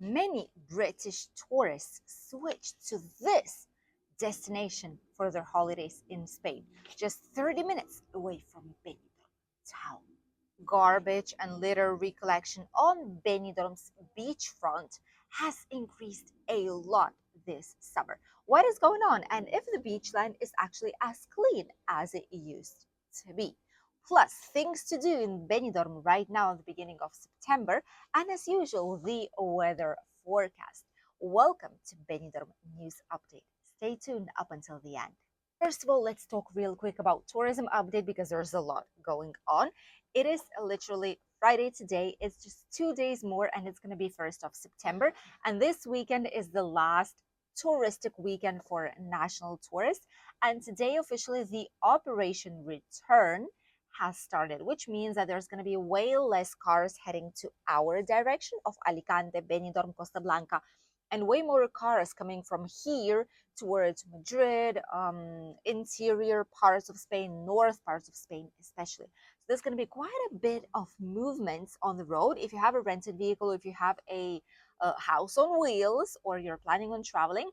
Many British tourists switched to this destination for their holidays in Spain, just 30 minutes away from Benidorm town. Garbage and litter recollection on Benidorm's beachfront has increased a lot this summer. What is going on? And if the beachland is actually as clean as it used to be. Plus, things to do in Benidorm right now at the beginning of September, and as usual, the weather forecast. Welcome to Benidorm News Update. Stay tuned up until the end. First of all, let's talk real quick about tourism update because there's a lot going on. It is literally Friday today. It's just 2 days more and it's going to be 1st of September. And this weekend is the last touristic weekend for national tourists. And today, officially, the Operation Return has started, which means that there's going to be way less cars heading to our direction of Alicante, Benidorm, Costa Blanca, and way more cars coming from here towards Madrid, interior parts of Spain, north parts of Spain especially. So there's going to be quite a bit of movements on the road. If you have a rented vehicle, if you have a house on wheels, or you're planning on traveling,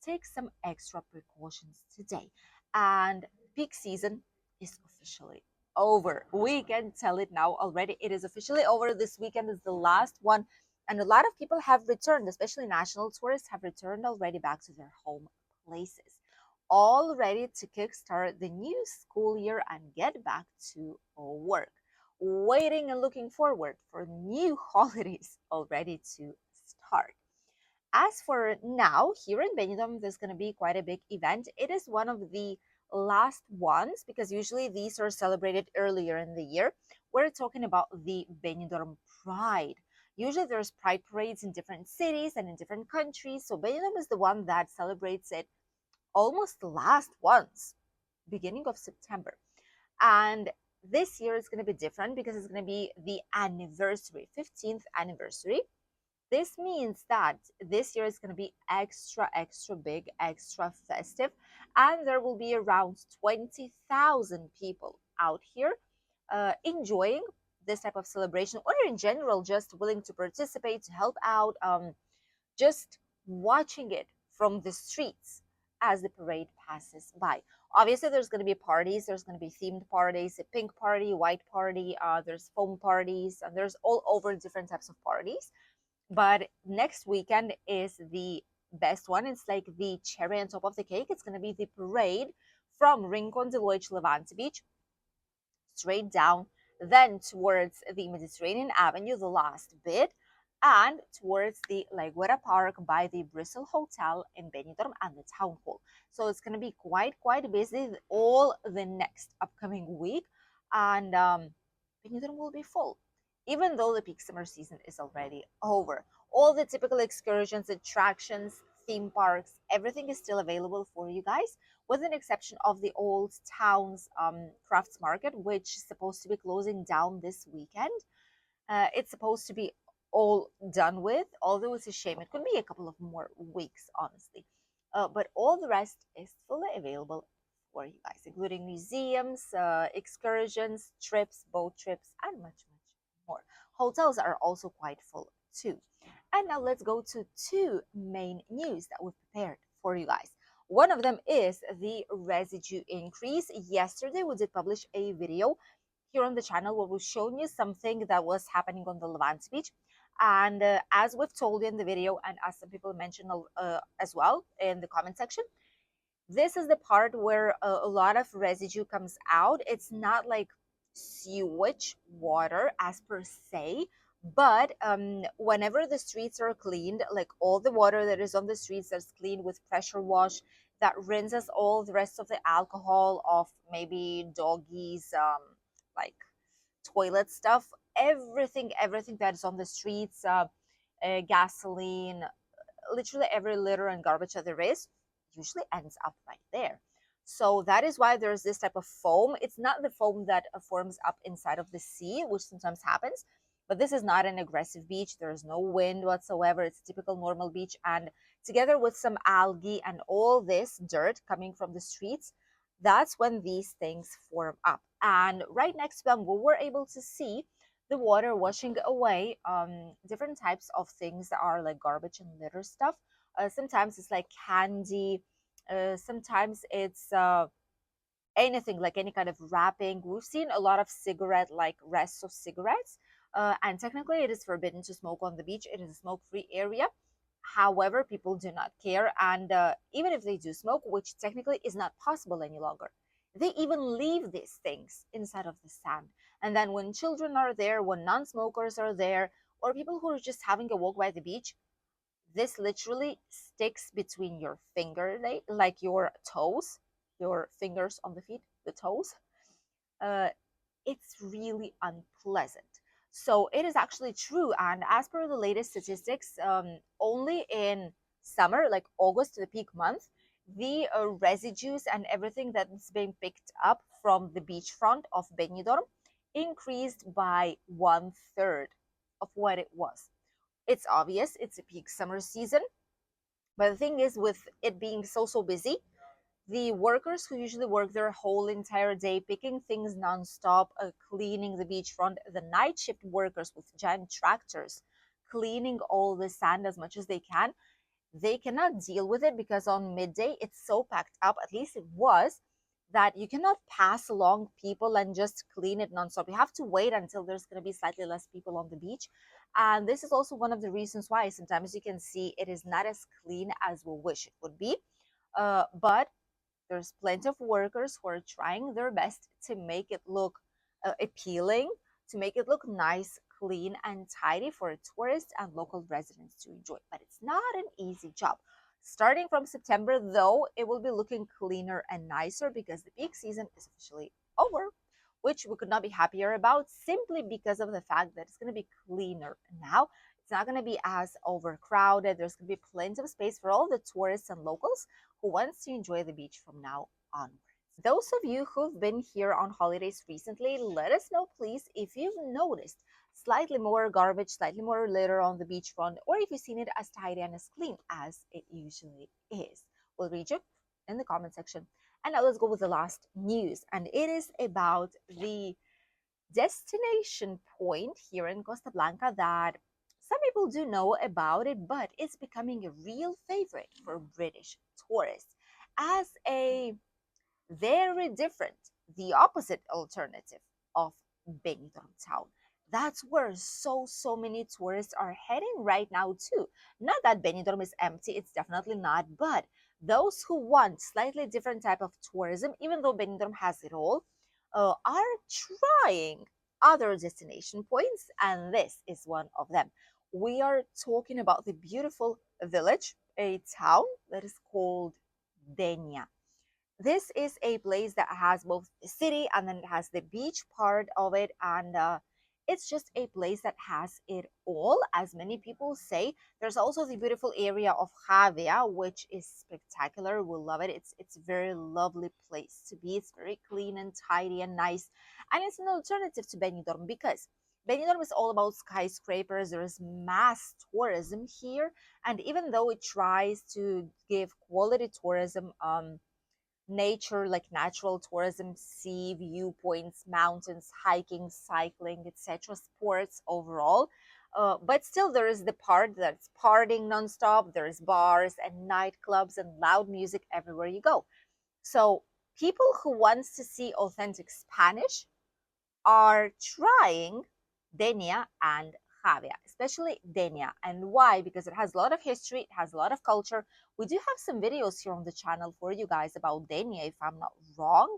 take some extra precautions today. And peak season is officially over. We can tell it now already. It is officially over. This weekend is the last one. And a lot of people have returned, especially national tourists have returned already back to their home places, all ready to kickstart the new school year and get back to work. Waiting and looking forward for new holidays already to start. As for now, here in Benidorm, there's going to be quite a big event. It is one of the last ones because usually these are celebrated earlier in the year. We're talking about the Benidorm Pride. Usually there's pride parades in different cities and in different countries. So Benidorm is the one that celebrates it almost the last once, beginning of September. And this year is going to be different because it's going to be the anniversary, 15th anniversary. This means that this year is going to be extra, extra big, extra festive, and there will be around 20,000 people out here enjoying this type of celebration, or in general, just willing to participate, to help out, just watching it from the streets as the parade passes by. Obviously, there's going to be parties. There's going to be themed parties, a pink party, white party. There's foam parties, and there's all over different types of parties. But next weekend is the best one. It's like the cherry on top of the cake. It's going to be the parade from Rincon de Loix Levante Beach straight down, then towards the Mediterranean Avenue, the last bit, and towards the La Guera Park by the Bristol Hotel in Benidorm and the Town Hall. So it's going to be quite busy all the next upcoming week, and Benidorm will be full, even though the peak summer season is already over. All the typical excursions, attractions, theme parks, everything is still available for you guys, with an exception of the Old Towns Crafts Market, which is supposed to be closing down this weekend. It's supposed to be all done with, although it's a shame. It could be a couple of more weeks, honestly. But all the rest is fully available for you guys, including museums, excursions, trips, boat trips, and much more. Hotels are also quite full too. And now let's go to two main news that we've prepared for you guys. One of them is the residue increase. Yesterday, we did publish a video here on the channel where we've shown you something that was happening on the Levante beach. And as we've told you in the video, and as some people mentioned as well in the comment section, this is the part where a lot of residue comes out. It's not like sewage water as per se, but whenever the streets are cleaned, like all the water that is on the streets that's cleaned with pressure wash, that rinses all the rest of the alcohol of maybe doggies, like toilet stuff, everything that is on the streets, gasoline, literally every litter and garbage that there is usually ends up right there. So that is why there's this type of foam. It's not the foam that forms up inside of the sea, which sometimes happens, but this is not an aggressive beach. There's no wind whatsoever. It's a typical normal beach. And together with some algae and all this dirt coming from the streets, that's when these things form up. And right next to them, we were able to see the water, washing away different types of things that are like garbage and litter stuff. Sometimes it's like candy. Sometimes it's anything like any kind of wrapping. We've seen a lot of cigarette like rests of cigarettes. And technically, it is forbidden to smoke on the beach. It is a smoke-free area. However, people do not care, and even if they do smoke, which technically is not possible any longer, they even leave these things inside of the sand. And then when children are there, when non-smokers are there, or people who are just having a walk by the beach, this literally sticks between your finger, like your toes, your fingers on the feet, the toes. Uh, it's really unpleasant. So it is actually true. And as per the latest statistics, only in summer, like August, the peak month, the residues and everything that's being picked up from the beachfront of Benidorm increased by 1/3 of what it was. It's obvious it's a peak summer season, but the thing is, with it being so busy, the workers who usually work their whole entire day picking things nonstop, cleaning the beachfront, the night shift workers with giant tractors cleaning all the sand as much as they cannot deal with it because on midday it's so packed up, at least it was, that you cannot pass along people and just clean it nonstop. You have to wait until there's going to be slightly less people on the beach. And this is also one of the reasons why sometimes you can see it is not as clean as we wish it would be. But there's plenty of workers who are trying their best to make it look appealing, to make it look nice, clean, and tidy for tourists and local residents to enjoy. But it's not an easy job. Starting from September, though, it will be looking cleaner and nicer because the peak season is officially over, which we could not be happier about simply because of the fact that it's going to be cleaner now. It's not going to be as overcrowded. There's going to be plenty of space for all the tourists and locals who wants to enjoy the beach from now onwards. Those of you who've been here on holidays recently, let us know, please, if you've noticed slightly more garbage, slightly more litter on the beachfront, or if you've seen it as tidy and as clean as it usually is. We'll read you in the comment section. And now let's go with the last news, and it is about the destination point here in Costa Blanca that some people do know about it, but it's becoming a real favorite for British tourists as a very different, the opposite alternative of Benidorm town. That's where so many tourists are heading right now too. Not that Benidorm is empty, it's definitely not, but those who want slightly different type of tourism, even though Benidorm has it all, are trying other destination points, and this is one of them. We are talking about the beautiful village, a town that is called Denia. This is a place that has both the city and then it has the beach part of it, and it's just a place that has it all, as many people say. There's also the beautiful area of Javea, which is spectacular. We love it. It's a very lovely place to be. It's very clean and tidy and nice, and it's an alternative to Benidorm because Benidorm is all about skyscrapers. There is mass tourism here, and even though it tries to give quality tourism, nature like natural tourism, sea viewpoints, mountains, hiking, cycling, etc., sports overall, but still there is the part that's partying nonstop. There's bars and nightclubs and loud music everywhere you go. So people who wants to see authentic Spanish are trying Denia and Javia, especially Denia. And why? Because it has a lot of history, it has a lot of culture. We do have some videos here on the channel for you guys about Denia, if I'm not wrong.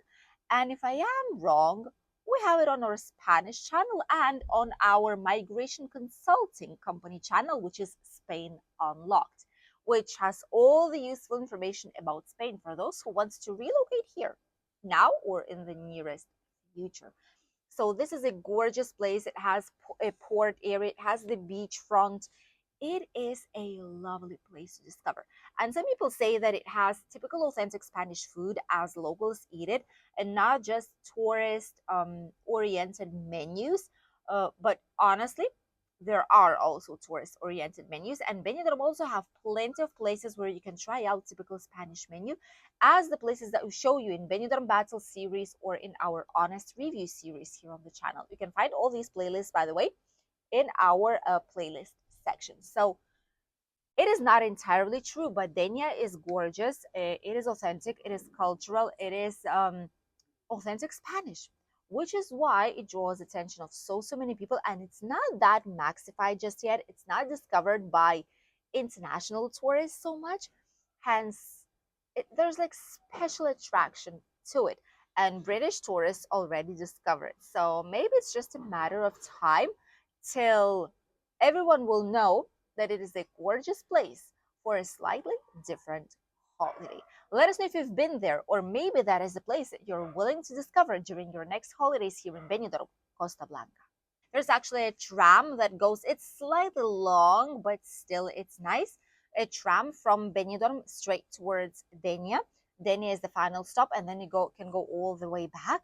And if I am wrong, we have it on our Spanish channel and on our migration consulting company channel, which is Spain Unlocked, which has all the useful information about Spain for those who wants to relocate here now or in the nearest future. So this is a gorgeous place. It has a port area. It has the beachfront. It is a lovely place to discover. And some people say that it has typical authentic Spanish food as locals eat it, and not just tourist oriented menus. But honestly, there are also tourist-oriented menus, and Benidorm also have plenty of places where you can try out typical Spanish menu, as the places that we show you in Benidorm Battle series or in our Honest Review series here on the channel. You can find all these playlists, by the way, in our playlist section. So it is not entirely true, but Denia is gorgeous. It is authentic. It is cultural. It is authentic Spanish, which is why it draws attention of so many people. And it's not that maxified just yet. It's not discovered by international tourists so much. Hence, there's like special attraction to it. And British tourists already discover it. So maybe it's just a matter of time till everyone will know that it is a gorgeous place for a slightly different holiday. Let us know if you've been there, or maybe that is a place that you're willing to discover during your next holidays here in Benidorm, Costa Blanca. There's actually a tram that goes, it's slightly long, but still it's nice. A tram from Benidorm straight towards Denia. Denia is the final stop, and then you can go all the way back.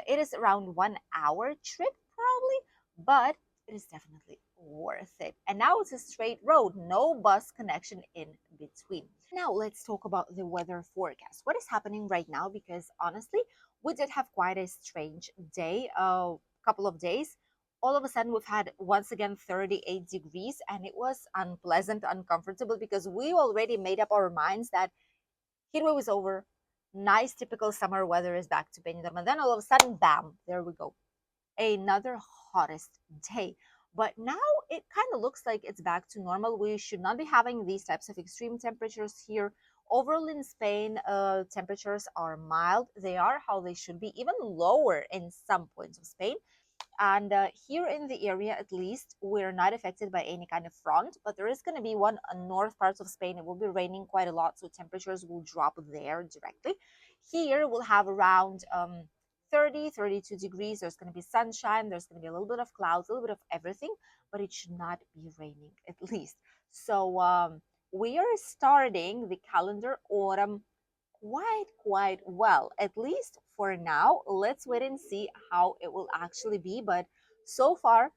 It is around 1 hour trip probably, but it is definitely worth it. And now it's a straight road, no bus connection in between. Now let's talk about the weather forecast. What is happening right now? Because honestly, we did have quite a strange day, a couple of days. All of a sudden, we've had once again 38 degrees, and it was unpleasant, uncomfortable, because we already made up our minds that heatwave is over. Nice, typical summer weather is back to Benidorm. And then all of a sudden, bam, there we go. Another hottest day. But now it kind of looks like it's back to normal. We should not be having these types of extreme temperatures here. Overall in Spain, temperatures are mild. They are how they should be, even lower in some points of Spain. And here in the area, at least, we're not affected by any kind of front, but there is going to be one north parts of Spain. It will be raining quite a lot, so temperatures will drop there directly. Here we'll have around 30, 32 degrees. There's going to be sunshine. There's going to be a little bit of clouds, a little bit of everything, but it should not be raining at least. So we are starting the calendar autumn quite well, at least for now. Let's wait and see how it will actually be, but so far,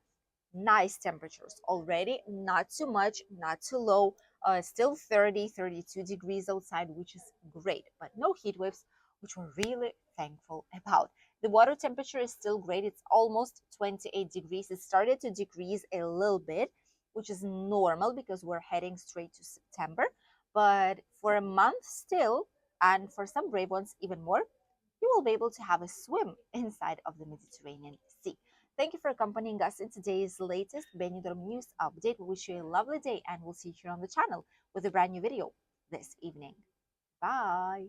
nice temperatures already, not too much, not too low. Still 30, 32 degrees outside, which is great, but no heat waves, which we're really thankful about. The water temperature is still great. It's almost 28 degrees. It started to decrease a little bit, which is normal because we're heading straight to September. But for a month still, and for some brave ones even more, you will be able to have a swim inside of the Mediterranean Sea. Thank you for accompanying us in today's latest Benidorm news update. We wish you a lovely day, and we'll see you here on the channel with a brand new video this evening. Bye!